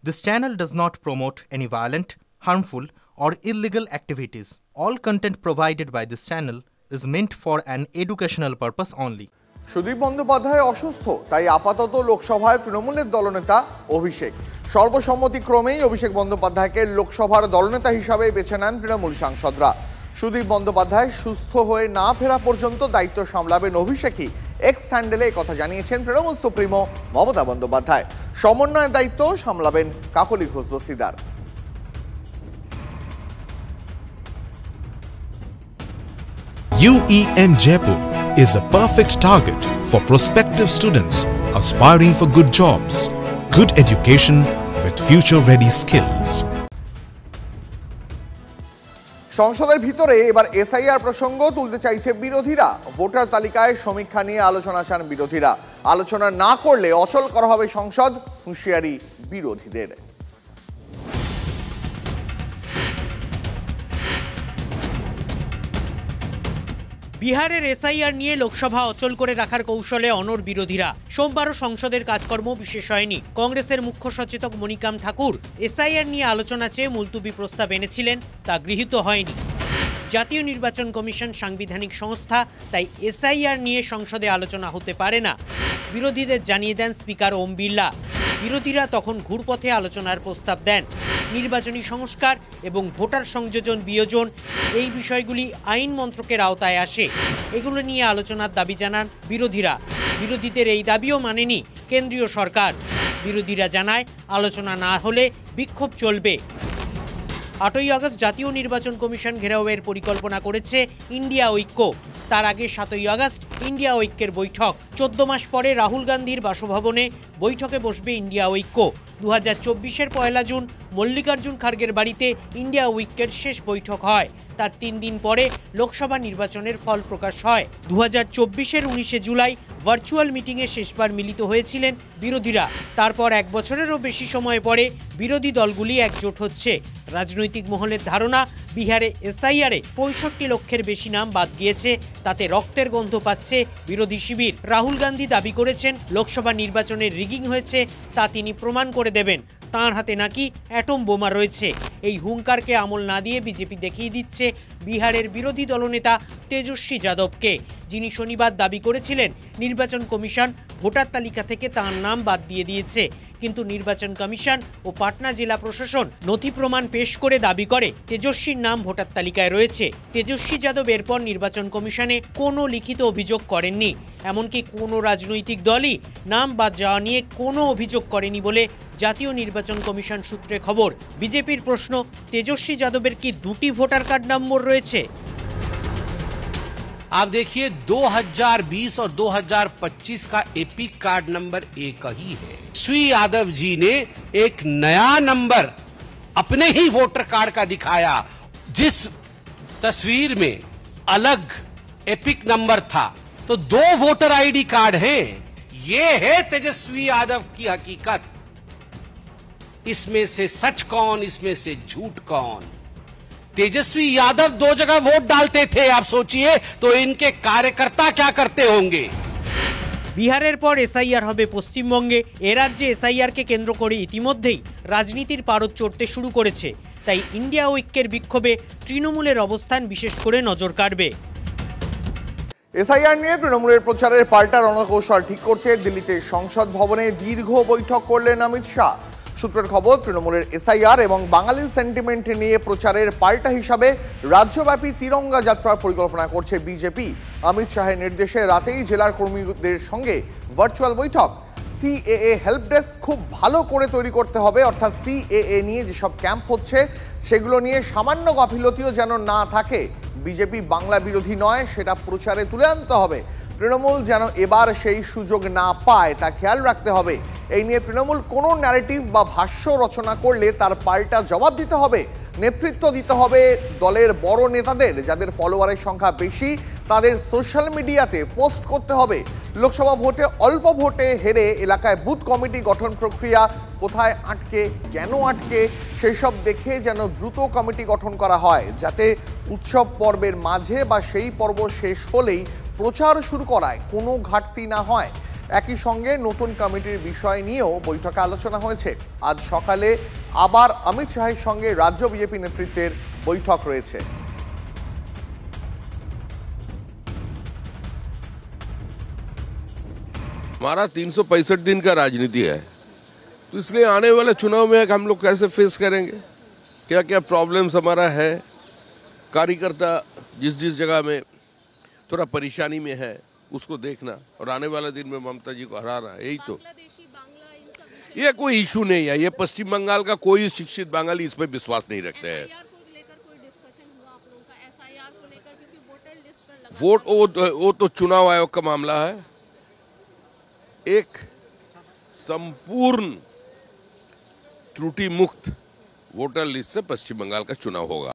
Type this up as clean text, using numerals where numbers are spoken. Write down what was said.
This channel does not promote any violent, harmful, or illegal activities. All content provided by this channel is meant for an educational purpose only. Sudip Bandyopadhyay অসুস্থ, তাই আপাতত লোকসভায় তৃণমূলের দলনেতা অভিষেক। সর্বসম্মতিক্রমেই অভিষেক বন্দ্যোপাধ্যায়কে লোকসভার দলনেতা হিসাবে বেছে নেন তৃণমূল সাংসদরা। সুদীপ বন্দ্যোপাধ্যায় সুস্থ হয়ে না ফেরা পর্যন্ত দায়িত্ব সামলাবেন অভিষেকই। এক্স হ্যান্ডেলে কথা জানিয়েছেন তৃণমূল সুপ্রিমো মমতা বন্দ্যোপাধ্যায়। সমন্বয়ের দায়িত্ব সামলাবেন Kakoli Ghosh Dastidar. UEN Jaipur is a perfect target for prospective students aspiring for good jobs, good education with future-ready skills. সংসদের ভিতরে এবার এসআইআর প্রসঙ্গ তুলতে চাইছে বিরোধীরা। ভোটার তালিকায় সমীক্ষা নিয়ে আলোচনা চান বিরোধীরা। আলোচনা না করলে অচল করা হবে সংসদ, হুঁশিয়ারি বিরোধীদের। বিহারের এসআইআর নিয়ে লোকসভা অচল করে রাখার কৌশলে অনড় বিরোধীরা। সোমবারও সংসদের কাজকর্ম বিশেষ হয়নি। কংগ্রেসের মুখ্য সচেতক মনিকাম ঠাকুর এসআইআর নিয়ে আলোচনা চেয়ে মুলতুবি প্রস্তাব এনেছিলেন, তা গৃহীত হয়নি। জাতীয় নির্বাচন কমিশন সাংবিধানিক সংস্থা, তাই এসআইআর নিয়ে সংসদে আলোচনা হতে পারে না, বিরোধীদের জানিয়ে দেন স্পিকার ওম বিড়লা। বিরোধীরা তখন ঘুরপথে আলোচনার প্রস্তাব দেন। নির্বাচনী সংস্কার এবং ভোটার সংযোজন বিয়োজন এই বিষয়গুলি আইন মন্ত্রকের আওতায় আসে। এগুলো নিয়ে আলোচনার দাবি জানান বিরোধীরা। বিরোধীদের এই দাবিও মানেনি কেন্দ্রীয় সরকার। বিরোধীরা জানায়, আলোচনা না হলে বিক্ষোভ চলবে। 8ই আগস্ট জাতীয় নির্বাচন কমিশন ঘেরাওয়ের পরিকল্পনা করেছে ইন্ডিয়া ঐক্য। তার আগে 7ই আগস্ট ইন্ডিয়া ঐক্যের বৈঠক। 14 মাস পরে রাহুল গান্ধীর বাসভবনে বৈঠকে বসবে ইন্ডিয়া ঐক্য। 2024-এর 1 জুন মল্লিকার্জুন খার্গের বাড়িতে ইন্ডিয়া ঐক্যের শেষ বৈঠক হয়। তার 3 দিন পরে লোকসভা নির্বাচনের ফল প্রকাশ হয়। 2024-এর 19 জুলাই ভার্চুয়াল মিটিংয়ে শেষবার মিলিত হয়েছিলেন বিরোধীরা। তারপর 1 বছরেরও বেশি সময় পরে বিরোধী দলগুলি একজোট হচ্ছে। রাজনৈতিক মহলের ধারণা, বিহারে এসআইআরে 65 লক্ষের বেশি নাম বাদ গিয়েছে, তাতে রক্তের গন্ধ পাচ্ছে বিরোধী শিবির। রাহুল গান্ধী দাবি করেছেন লোকসভা নির্বাচনের রিগিং হয়েছে, তা তিনি প্রমাণ করে দেবেন। তাঁর হাতে নাকি অ্যাটম বোমা রয়েছে। এই হুঙ্কারকে আমল না দিয়ে বিজেপি দেখিয়ে দিচ্ছে বিহারের বিরোধী দলনেতা তেজস্বী যাদবকে, যিনি শনিবার দাবি করেছিলেন নির্বাচন কমিশন ভোটার তালিকা থেকে তাঁর নাম বাদ দিয়ে দিয়েছে। কিন্তু নির্বাচন কমিশন ও পাটনা জেলা প্রশাসন নথি প্রমাণ পেশ করে দাবি করে তেজস্বীর নাম ভোটার তালিকায় রয়েছে। তেজস্বী যাদব এরপর নির্বাচন কমিশনে কোনো লিখিত অভিযোগ করেননি। এমনকি কোনো রাজনৈতিক দলই নাম বাদ যাওয়া নিয়ে কোনো অভিযোগ করেনি বলে জাতীয় নির্বাচন কমিশন সূত্রে খবর। বিজেপির প্রশ্ন, তেজস্বী যাদবের কি 2টি ভোটার কার্ড নম্বর রয়েছে? आप देखिए 2020 और 2025 का एपिक कार्ड नंबर एक ही है। तेजस्वी यादव जी ने एक नया नंबर अपने ही वोटर कार्ड का दिखाया, जिस तस्वीर में अलग एपिक नंबर था। तो 2 वोटर आईडी कार्ड हैं। ये है तेजस्वी यादव की हकीकत। इसमें से सच कौन, इसमें से झूठ कौन? तेजस्वी यादव 2 जगह वोट डालते थे, आप सोचिए तो इनके कार्यकर्ता क्या करते होंगे। বিহারের পর এসআইআর হবে পশ্চিমবঙ্গে। এ রাজ্যে এসআইআরকে কেন্দ্র করে ইতিমধ্যেই রাজনীতির পারদ চড়তে শুরু করেছে। তাই ইন্ডিয়া ঐক্যের বিক্ষোভে তৃণমূলের অবস্থান বিশেষ করে নজর কাড়বে। এসআইআর নিয়ে তৃণমূলের প্রচারের পাল্টা রণকৌশল ঠিক করতে দিল্লিতে সংসদ ভবনে দীর্ঘ বৈঠক করলেন অমিত শাহ। সূত্রের খবর, তৃণমূলের এসআইআর এবং বাঙালির সেন্টিমেন্ট নিয়ে প্রচারের পাল্টা হিসাবে রাজ্যব্যাপী তিরঙ্গা যাত্রার পরিকল্পনা করছে বিজেপি। অমিত শাহের নির্দেশে রাতেই জেলার কর্মীদের সঙ্গে ভার্চুয়াল বৈঠক। সিএএ হেল্প ডেস্ক খুব ভালো করে তৈরি করতে হবে, অর্থাৎ সিএএ নিয়ে যেসব ক্যাম্প হচ্ছে সেগুলো নিয়ে সামান্য গাফিলতিও যেন না থাকে। বিজেপি বাংলা বিরোধী নয়, সেটা প্রচারে তুলে আনতে হবে। তৃণমূল যেন এবার সেই সুযোগ না পায় তা খেয়াল রাখতে হবে। এই নিয়ে তৃণমূল কোনো ন্যারেটিভ বা ভাষ্য রচনা করলে তার পাল্টা জবাব দিতে হবে। নেতৃত্ব দিতে হবে দলের বড় নেতাদের, যাদের ফলোয়ারের সংখ্যা বেশি, তাদের সোশ্যাল মিডিয়াতে পোস্ট করতে হবে। লোকসভা ভোটে অল্প ভোটে হেরে এলাকায় বুথ কমিটি গঠন প্রক্রিয়া কোথায় আটকে, কেন আটকে, সেই সব দেখে যেন দ্রুত কমিটি গঠন করা হয়, যাতে উৎসব পর্বের মাঝে বা সেই পর্ব শেষ হলেই প্রচার শুরু করায় কোনো ঘাটতি না হয়। একই সঙ্গে নতুন কমিটির বিষয় নিয়েও বৈঠকে আলোচনা হয়েছে। আজ সকালে আবার অমিত শাহের সঙ্গে রাজ্য বিজেপি নেতৃত্বের বৈঠক রয়েছে। हमारा 365 दिन का राजनीति है, तो इसलिए आने वाले चुनाव में हम लोग कैसे फेस करेंगे, क्या क्या प्रॉब्लम्स हमारा है, कार्यकर्ता जिस जिस जगह में थोड़ा परेशानी में है उसको देखना और आने वाले दिन में ममता जी को हराना, यही तो। ये कोई इशू नहीं है, ये पश्चिम बंगाल का कोई शिक्षित बंगाली इस पर विश्वास नहीं रखते हैं। वोट वो तो चुनाव आयोग का मामला है। एक संपूर्ण त्रुटि मुक्त वोटर लिस्ट से पश्चिम बंगाल का चुनाव होगा।